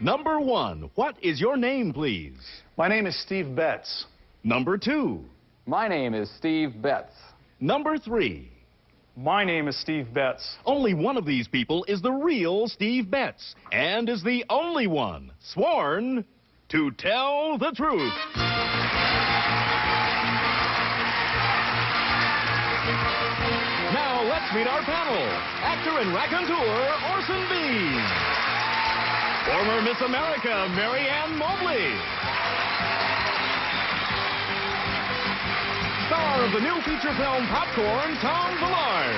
Number 1, what is your name, please? My name is Steve Betts. Number 2. My name is Steve Betts. Number 3. My name is Steve Betts. Only one of these people is the real Steve Betts, and is the only one sworn to tell the truth. Now let's meet our panel. Actor and raconteur Orson Bean. Former Miss America Mary Ann Mobley. Star of the new feature film Popcorn, Tom Villard.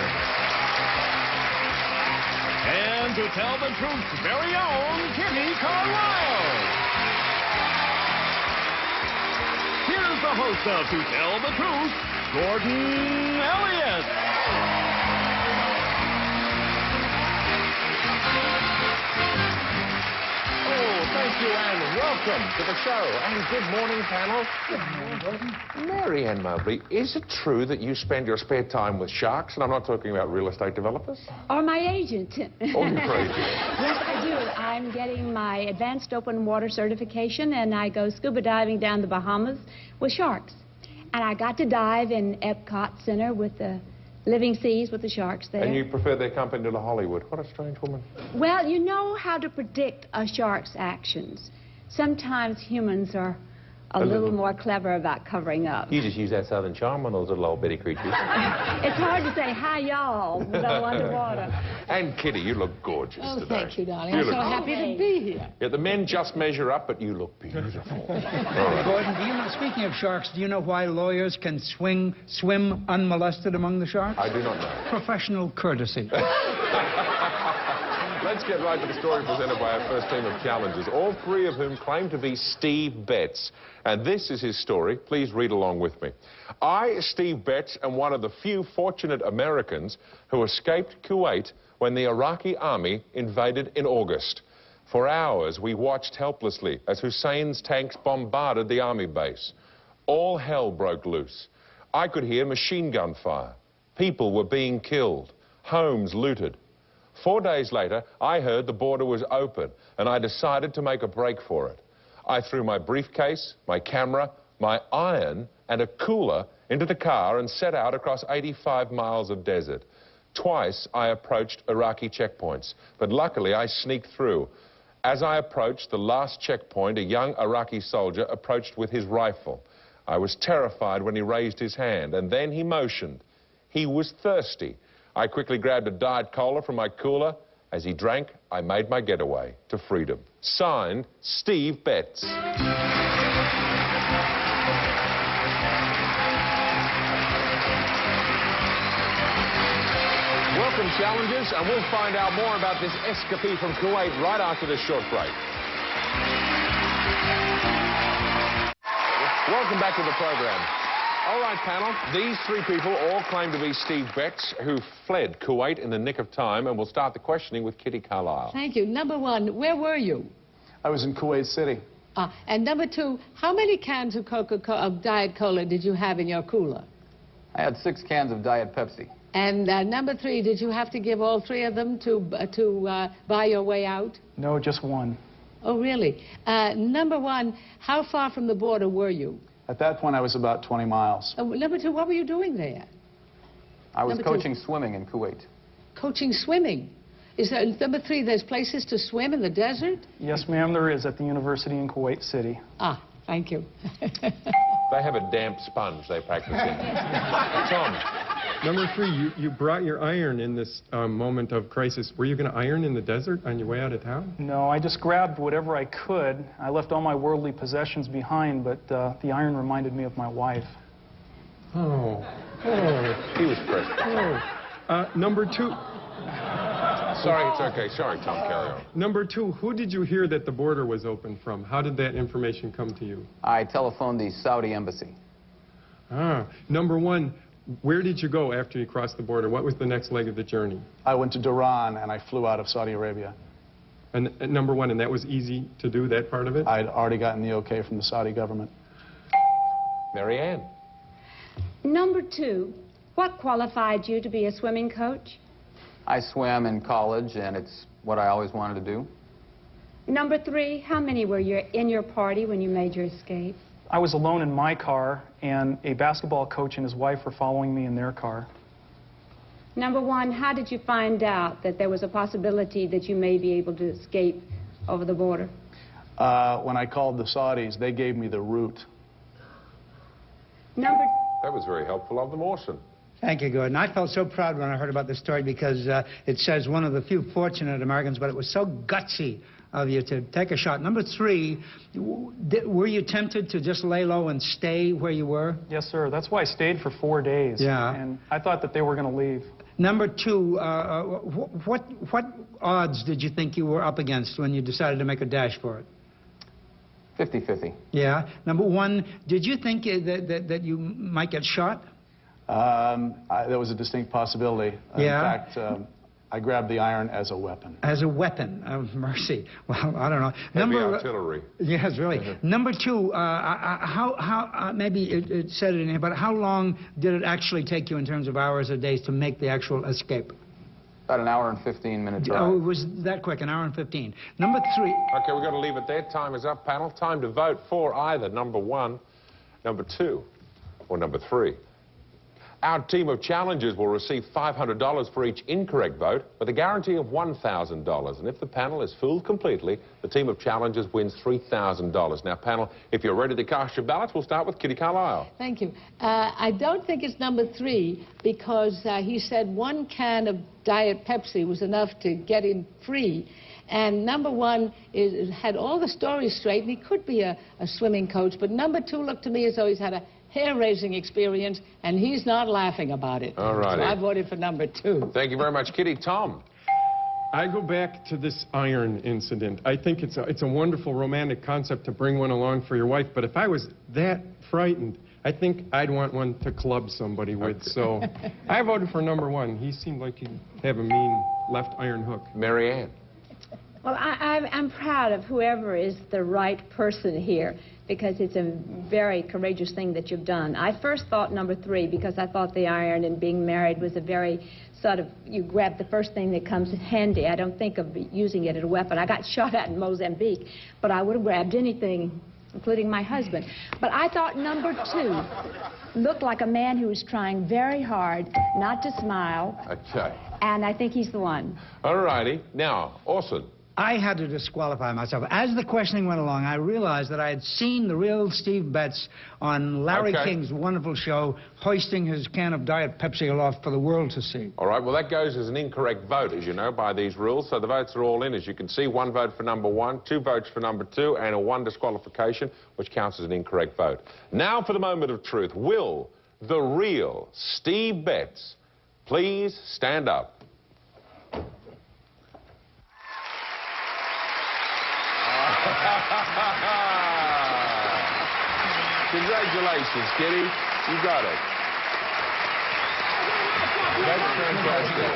And to tell the truth's very own Kitty Carlisle. Here's the host of To Tell the Truth, Gordon Elliott. Thank you and welcome to the show. And good morning, panel. Good morning. Mary Ann Mobley, is it true that you spend your spare time with sharks? And I'm not talking about real estate developers. Or my agent. Or your agent. Yes, I do. I'm getting my advanced open water certification, and I go scuba diving down the Bahamas with sharks. And I got to dive in Epcot Center with the living seas with the sharks there. And you prefer their company to Hollywood. What a strange woman. Well, you know how to predict a shark's actions. Sometimes humans are a little more clever about covering up. You just use that southern charm on those little old bitty creatures. It's hard to say hi, y'all, though underwater. And Kitty, you look gorgeous today. Thank you, darling. I'm so happy to be here. Yeah, the men just measure up, but you look beautiful. Right. Gordon, do you know, speaking of sharks, do you know why lawyers can swim unmolested among the sharks? I do not know. Professional courtesy. Let's get right to the story presented by our first team of challengers, all three of whom claim to be Steve Betts. And this is his story. Please read along with me. I, Steve Betts, am one of the few fortunate Americans who escaped Kuwait when the Iraqi army invaded in August. For hours, we watched helplessly as Hussein's tanks bombarded the army base. All hell broke loose. I could hear machine gun fire. People were being killed. Homes looted. 4 days later, I heard the border was open, and I decided to make a break for it. I threw my briefcase, my camera, my iron, and a cooler into the car and set out across 85 miles of desert. Twice, I approached Iraqi checkpoints, but luckily I sneaked through. As I approached the last checkpoint, a young Iraqi soldier approached with his rifle. I was terrified when he raised his hand, and then he motioned. He was thirsty. I quickly grabbed a Diet Cola from my cooler. As he drank, I made my getaway to freedom. Signed, Steve Betts. Welcome, challengers, and we'll find out more about this escapade from Kuwait right after this short break. Welcome back to the program. All right, panel, these three people all claim to be Steve Betts, who fled Kuwait in the nick of time, and we'll start the questioning with Kitty Carlisle. Thank you. Number one, where were you? I was in Kuwait City. And number two, how many cans of of Diet Cola did you have in your cooler? I had 6 cans of Diet Pepsi. And number three, did you have to give all three of them to buy your way out? No, just one. Oh, really? Number one, how far from the border were you? At that point, I was about 20 miles. Number two, what were you doing there? I was coaching swimming in Kuwait. Coaching swimming. Is there, number three, there's places to swim in the desert? Yes, ma'am, there is at the university in Kuwait City. Ah, thank you. They have a damp sponge they practice in. Tom. Number three, you brought your iron in this moment of crisis. Were you going to iron in the desert on your way out of town? No, I just grabbed whatever I could. I left all my worldly possessions behind, but the iron reminded me of my wife. Oh. He was pressed. Oh. Number two. Sorry, it's okay. Sorry, Tom, carry on. Number two, who did you hear that the border was open from? How did that information come to you? I telephoned the Saudi embassy. Number one, where did you go after you crossed the border? What was the next leg of the journey? I went to Dhahran, and I flew out of Saudi Arabia. And number one, and that was easy to do, that part of it? I'd already gotten the okay from the Saudi government. Mary Ann. Number two, what qualified you to be a swimming coach? I swam in college, and it's what I always wanted to do. Number 3, how many were in your party when you made your escape? I was alone in my car, and a basketball coach and his wife were following me in their car. Number 1, how did you find out that there was a possibility that you may be able to escape over the border? When I called the Saudis, they gave me the route. Number... That was very helpful of them, Orson. Thank you, Gordon. I felt so proud when I heard about this story because it says one of the few fortunate Americans, but it was so gutsy of you to take a shot. Number 3, were you tempted to just lay low and stay where you were? Yes, sir. That's why I stayed for 4 days. Yeah. And I thought that they were going to leave. Number 2, what odds did you think you were up against when you decided to make a dash for it? 50-50. Yeah. Number 1, did you think that you might get shot? There was a distinct possibility. Yeah. In fact, I grabbed the iron as a weapon. As a weapon. Oh, mercy. Well, I don't know. Heavy artillery. Yes, really. Number 2, maybe it said it in here, but how long did it actually take you in terms of hours or days to make the actual escape? About an hour and 15-minute drive. Oh, it was that quick, an hour and 15. Number 3. Okay, we've got to leave it there. Time is up, panel. Time to vote for either number 1, number 2, or number 3. Our team of challengers will receive $500 for each incorrect vote with a guarantee of $1,000. And if the panel is fooled completely, the team of challengers wins $3,000. Now, panel, if you're ready to cast your ballots, we'll start with Kitty Carlisle. Thank you. I don't think it's number 3 because he said 1 can of Diet Pepsi was enough to get him free. And number 1 had all the stories straight, and he could be a swimming coach. But number 2 looked to me as though he's had a hair-raising experience, and he's not laughing about it. All right. So I voted for number 2. Thank you very much, Kitty. Tom? I go back to this iron incident. I think it's a wonderful romantic concept to bring one along for your wife, but if I was that frightened, I think I'd want one to club somebody with. So I voted for number 1. He seemed like he'd have a mean left iron hook. Mary Ann? Well, I'm proud of whoever is the right person here, because it's a very courageous thing that you've done. I first thought number 3 because I thought the iron and being married was a very sort of, you grab the first thing that comes handy. I don't think of using it as a weapon. I got shot at in Mozambique, but I would have grabbed anything, including my husband. But I thought number 2 looked like a man who was trying very hard not to smile. Okay. And I think he's the one. All righty. Now, Orson. I had to disqualify myself. As the questioning went along, I realized that I had seen the real Steve Betts on Larry King's wonderful show, hoisting his can of Diet Pepsi aloft for the world to see. All right, well, that goes as an incorrect vote, as you know, by these rules. So the votes are all in, as you can see. 1 vote for number 1, 2 votes for number 2, and a 1 disqualification, which counts as an incorrect vote. Now for the moment of truth. Will the real Steve Betts please stand up? Congratulations, Kitty. You got it. That's fantastic.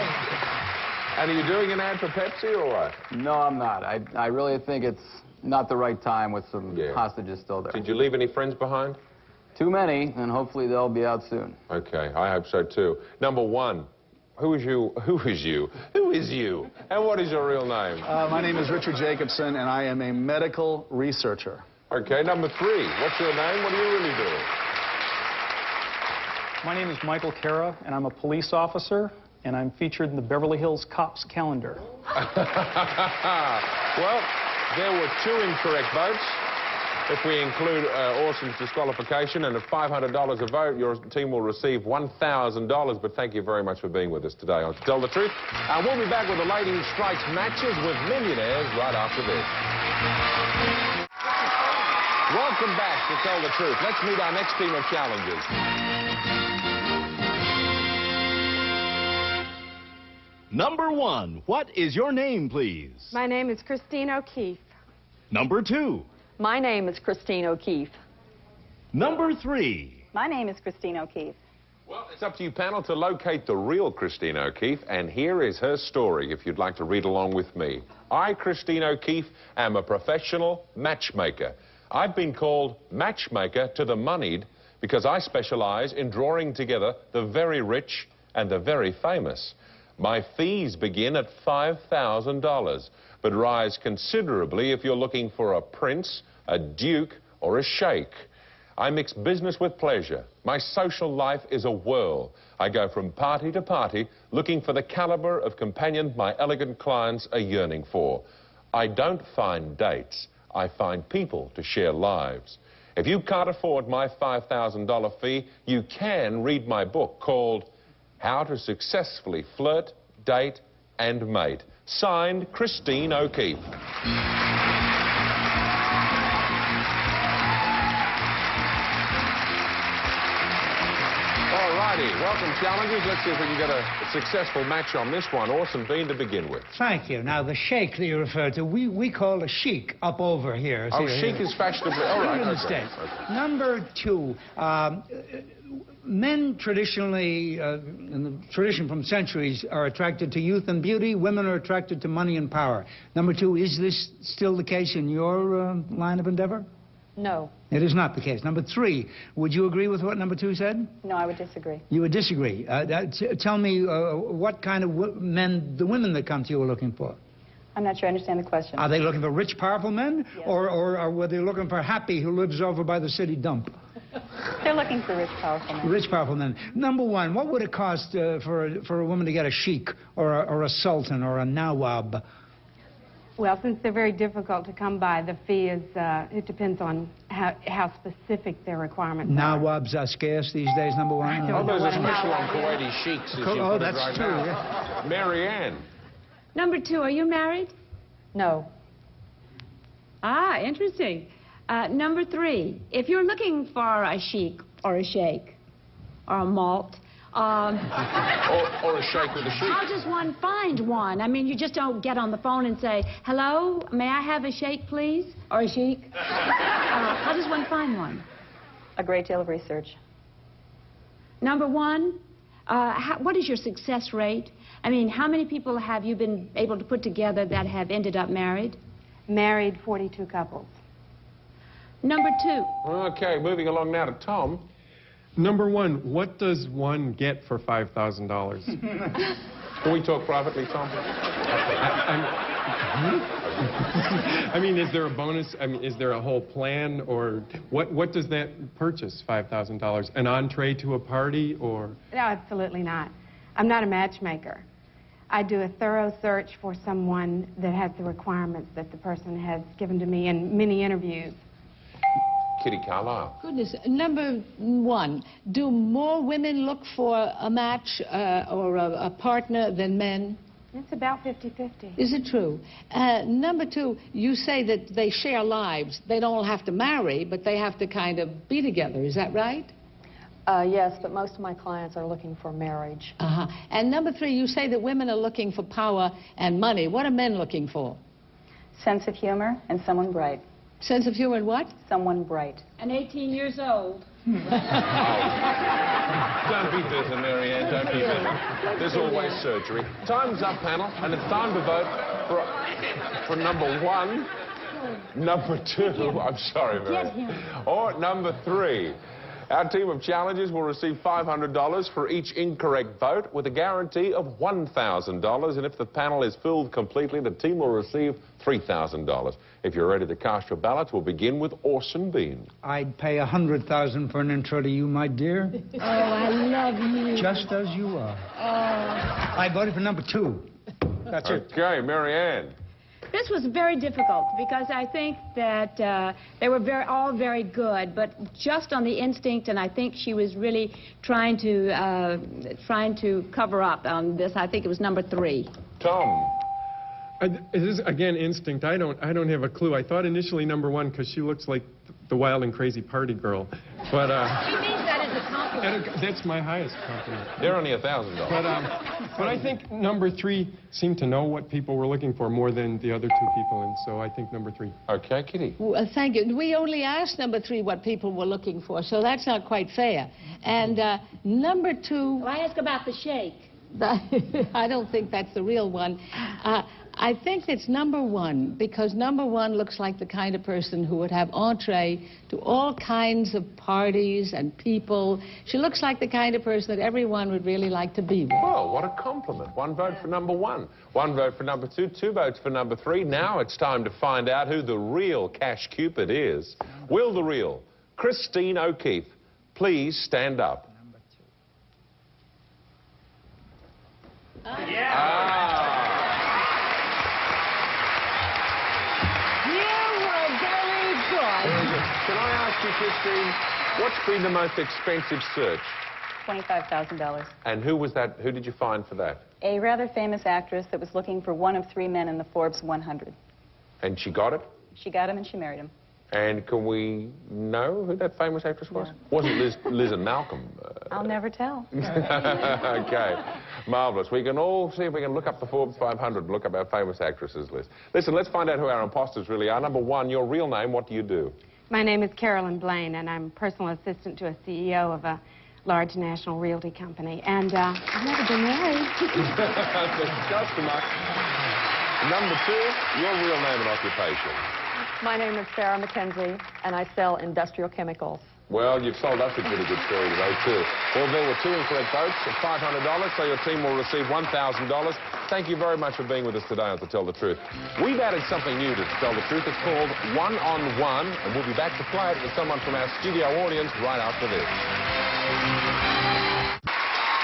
And are you doing an ad for Pepsi or what? No, I'm not. I really think it's not the right time with some hostages still there. Did you leave any friends behind? Too many, and hopefully they'll be out soon. Okay, I hope so too. Number 1. Who is you? Who is you? Who is you? And what is your real name? My name is Richard Jacobson, and I am a medical researcher. Okay, number 3. What's your name? What do you really do? My name is Michael Cara, and I'm a police officer, and I'm featured in the Beverly Hills Cops calendar. Well, there were 2 incorrect votes. If we include Orson's disqualification and at $500 a vote, your team will receive $1,000. But thank you very much for being with us today on To Tell the Truth. And we'll be back with the Ladies Strikes matches with millionaires right after this. Welcome back to Tell the Truth. Let's meet our next team of challengers. Number 1, what is your name, please? My name is Christine O'Keefe. Number 2. My name is Christine O'Keefe. Number 3. My name is Christine O'Keefe. Well, it's up to you, panel, to locate the real Christine O'Keefe, and here is her story, if you'd like to read along with me. I, Christine O'Keefe, am a professional matchmaker. I've been called matchmaker to the moneyed because I specialize in drawing together the very rich and the very famous. My fees begin at $5,000. but rise considerably if you're looking for a prince, a duke, or a sheikh. I mix business with pleasure. My social life is a whirl. I go from party to party, looking for the caliber of companion my elegant clients are yearning for. I don't find dates. I find people to share lives. If you can't afford my $5,000 fee, you can read my book called How to Successfully Flirt, Date, and Mate. Signed, Christine O'Keefe. Welcome, challengers. Let's see if we can get a successful match on this one. Orson Bean to begin with. Thank you. Now, the sheikh that you referred to, we call a chic up over here. Oh, chic is fashionably... All right, okay. Mistake. Okay. Number 2, men traditionally, in the tradition from centuries, are attracted to youth and beauty. Women are attracted to money and power. Number 2, is this still the case in your line of endeavor? No. It is not the case. Number 3, would you agree with what number 2 said? No, I would disagree. You would disagree. Tell me what kind of men the women that come to you are looking for. I'm not sure I understand the question. Are they looking for rich, powerful men? Yes. Or were they looking for Happy, who lives over by the city dump? They're looking for rich, powerful men. Rich, powerful men. Number 1, what would it cost for a woman to get a sheik or a sultan or a nawab? Well, since they're very difficult to come by, the fee is, it depends on how specific their requirements are. Nawabs are scarce these days, number 1. Oh, there's a special on Kuwaiti sheiks, as you put that's it right true, now. Yeah. Mary Ann. Number 2, are you married? No. Ah, interesting. Number 3, if you're looking for a sheik or a sheikh or a malt, or a sheikh with a sheik. how does one find one? I mean, you just don't get on the phone and say, hello, may I have a sheikh, please? Or a sheik? How does one find one? A great deal of research. Number 1, what is your success rate? I mean, how many people have you been able to put together that have ended up married? Married 42 couples. Number 2. Okay, moving along now to Tom. Number 1, what does one get for $5,000? Can we talk privately, Tom? I mean, is there a bonus? I mean, is there a whole plan? Or what does that purchase, $5,000? An entree to a party, or? No, absolutely not. I'm not a matchmaker. I do a thorough search for someone that has the requirements that the person has given to me in many interviews. Kitty Carlisle. Goodness. Number 1, do more women look for a match or a partner than men? It's about 50-50. Is it true? Number 2, you say that they share lives. They don't all have to marry, but they have to kind of be together. Is that right? Yes, but most of my clients are looking for marriage. Uh-huh. And number 3, you say that women are looking for power and money. What are men looking for? Sense of humor and someone bright. Sense of humor and what? Someone bright. And 18 years old. Don't be bitter, Mary Ann, don't be bitter. There's always surgery. Time's up, panel, and it's time to vote for number 1, number 2, I'm sorry, Mary Ann, or number 3. Our team of challengers will receive $500 for each incorrect vote with a guarantee of $1,000. And if the panel is filled completely, the team will receive $3,000. If you're ready to cast your ballots, we'll begin with Orson Bean. I'd pay $100,000 for an intro to you, my dear. Oh, I love you. Just as you are. I voted for number 2. That's it. Okay, Mary Ann. This was very difficult because I think that they were all very good, but just on the instinct, and I think she was really trying to cover up on this. I think it was number 3. Tom. It is, again, instinct. I don't have a clue. I thought initially number 1 because she looks like the wild and crazy party girl. But She means that as a compliment. that's my highest compliment. They're only $1,000. But I think number 3 seemed to know what people were looking for more than the other 2 people, and so I think number 3. Okay, Kitty. Well, thank you. We only asked number 3 what people were looking for, so that's not quite fair. And number 2... Well, I asked about the sheikh. I don't think that's the real one. I think it's number one, because number one looks like the kind of person who would have entree to all kinds of parties and people. She looks like the kind of person that everyone would really like to be with. Well, what a compliment. One vote for number one. One vote for number two. Two votes for number three. Now it's time to find out who the real Cash Cupid is. Will the real Christine O'Keefe please stand up? Can I ask you, Christine, what's been the most expensive search? $25,000. And who was that? Who did you find for that? A rather famous actress that was looking for one of 3 men in the Forbes 100. And she got it? She got him and she married him. And can we know who that famous actress was? No. Wasn't Liz and Malcolm? I'll never tell. Okay, marvellous. We can all see if we can look up the Forbes 500 and look up our famous actresses list. Listen, let's find out who our imposters really are. Number one, your real name, what do you do? My name is Carolyn Blaine, and I'm personal assistant to a CEO of a large national realty company. And I've never been married. Customer. Number two, your real name and occupation. My name is Sarah McKenzie, and I sell industrial chemicals. Well, you've sold us a pretty good story today, too. Well, there were 2 incorrect votes at $500, so your team will receive $1,000. Thank you very much for being with us today on To Tell the Truth. We've added something new to Tell the Truth. It's called One-on-One, and we'll be back to play it with someone from our studio audience right after this.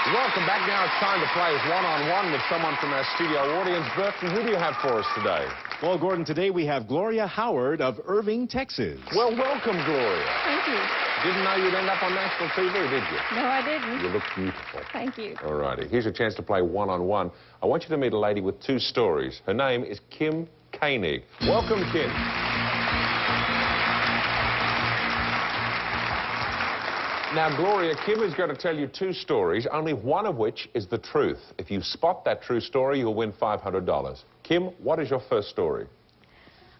Welcome back. Now it's time to play One-on-One with someone from our studio audience. Burton, who do you have for us today? Well, Gordon, today we have Gloria Howard of Irving, Texas. Well, welcome, Gloria. Thank you. Didn't know you'd end up on national TV, did you? No, I didn't. You look beautiful. Thank you. All righty. Here's your chance to play one-on-one. I want you to meet a lady with 2 stories. Her name is Kim Koenig. Welcome, Kim. Now, Gloria, Kim is going to tell you 2 stories, only one of which is the truth. If you spot that true story, you'll win $500. Kim, what is your first story?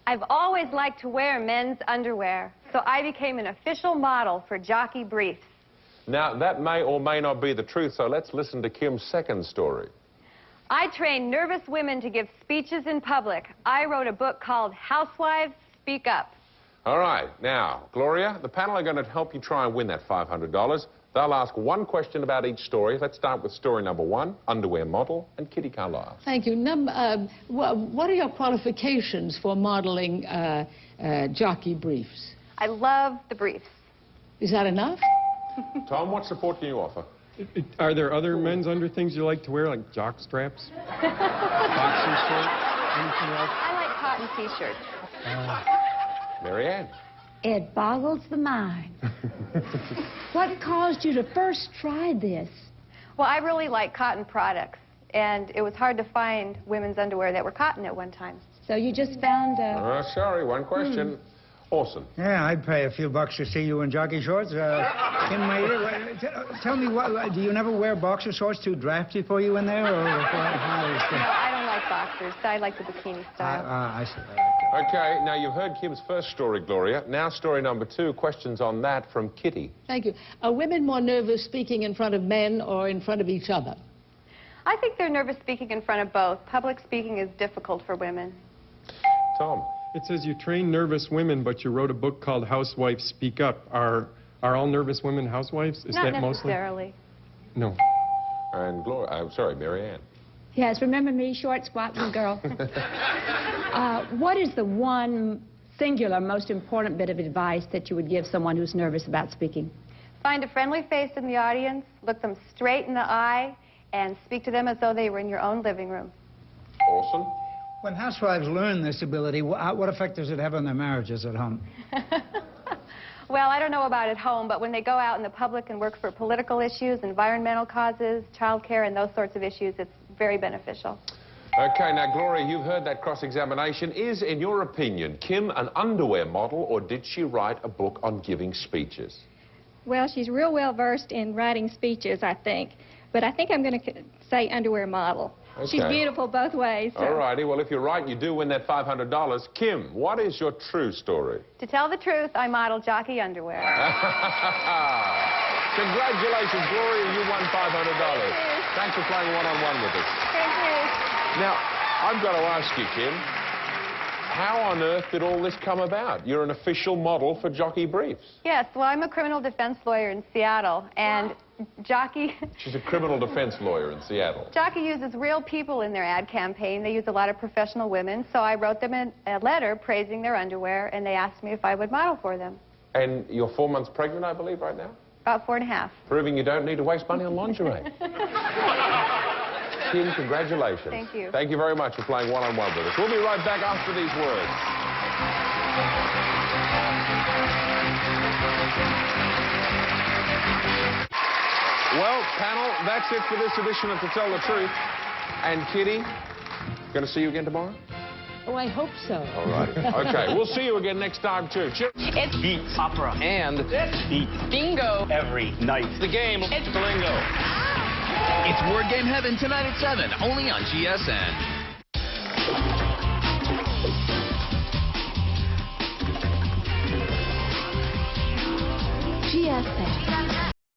I've always liked to wear men's underwear, so I became an official model for jockey briefs. Now, that may or may not be the truth, so let's listen to Kim's second story. I train nervous women to give speeches in public. I wrote a book called Housewives Speak Up. All right. Now, Gloria, the panel are going to help you try and win that $500. They'll ask 1 question about each story. Let's start with story number 1, underwear model, and Kitty Carlisle. Thank you. What are your qualifications for modeling jockey briefs? I love the briefs. Is that enough? Tom, what support can you offer? Are there other men's underthings you like to wear, like jock straps? Boxer shorts? Anything else? I like cotton T-shirts. Mary Ann. It boggles the mind. What caused you to first try this? Well, I really like cotton products, and it was hard to find women's underwear that were cotton at one time. So you just found sorry, 1 question. Orson. Yeah, I'd pay a few bucks to see you in jockey shorts. Tell me, do you never wear boxer shorts too drafty for you in there? Or No, I don't like boxers. I like the bikini style. I see. Okay, now you've heard Kim's first story, Gloria. Now story number 2, questions on that from Kitty. Thank you. Are women more nervous speaking in front of men or in front of each other? I think they're nervous speaking in front of both. Public speaking is difficult for women. Tom. It says you train nervous women, but you wrote a book called Housewives Speak Up. Are all nervous women housewives? Is Not that necessarily. Mostly? No. And Gloria, I'm sorry, Mary Ann. Yes, remember me, short, squat, little girl. What is the one singular, most important bit of advice that you would give someone who's nervous about speaking? Find a friendly face in the audience, look them straight in the eye, and speak to them as though they were in your own living room. Orson. When housewives learn this ability, what effect does it have on their marriages at home? Well, I don't know about at home, but when they go out in the public and work for political issues, environmental causes, child care, and those sorts of issues, it's very beneficial. Okay, now, Gloria, you've heard that cross-examination. Is, in your opinion, Kim an underwear model, or did she write a book on giving speeches? Well, she's real well versed in writing speeches, I think. But I think I'm going to say underwear model. Okay. She's beautiful both ways. So. All righty. Well, if you're right, you do win that $500. Kim, what is your true story? To tell the truth, I model jockey underwear. Congratulations, Gloria. You won $500. Thanks for playing one-on-one with us. Thank you. Now, I've got to ask you, Kim, how on earth did all this come about? You're an official model for Jockey Briefs. Yes, well, I'm a criminal defense lawyer in Seattle, and Jockey... She's a criminal defense lawyer in Seattle. Jockey uses real people in their ad campaign. They use a lot of professional women, so I wrote them a letter praising their underwear, and they asked me if I would model for them. And you're 4 months pregnant, I believe, right now? About 4.5. Proving you don't need to waste money on lingerie. Kim, congratulations. Thank you. Thank you very much for playing one-on-one with us. We'll be right back after these words. Well, panel, that's it for this edition of To Tell the Truth. And Kitty, going to see you again tomorrow? Oh, I hope so. All right. Okay, we'll see you again next time, too. Cheers. It's beat opera. And it's beat bingo every night. The game. It's Blingo. It's Word Game Heaven tonight at 7, only on GSN.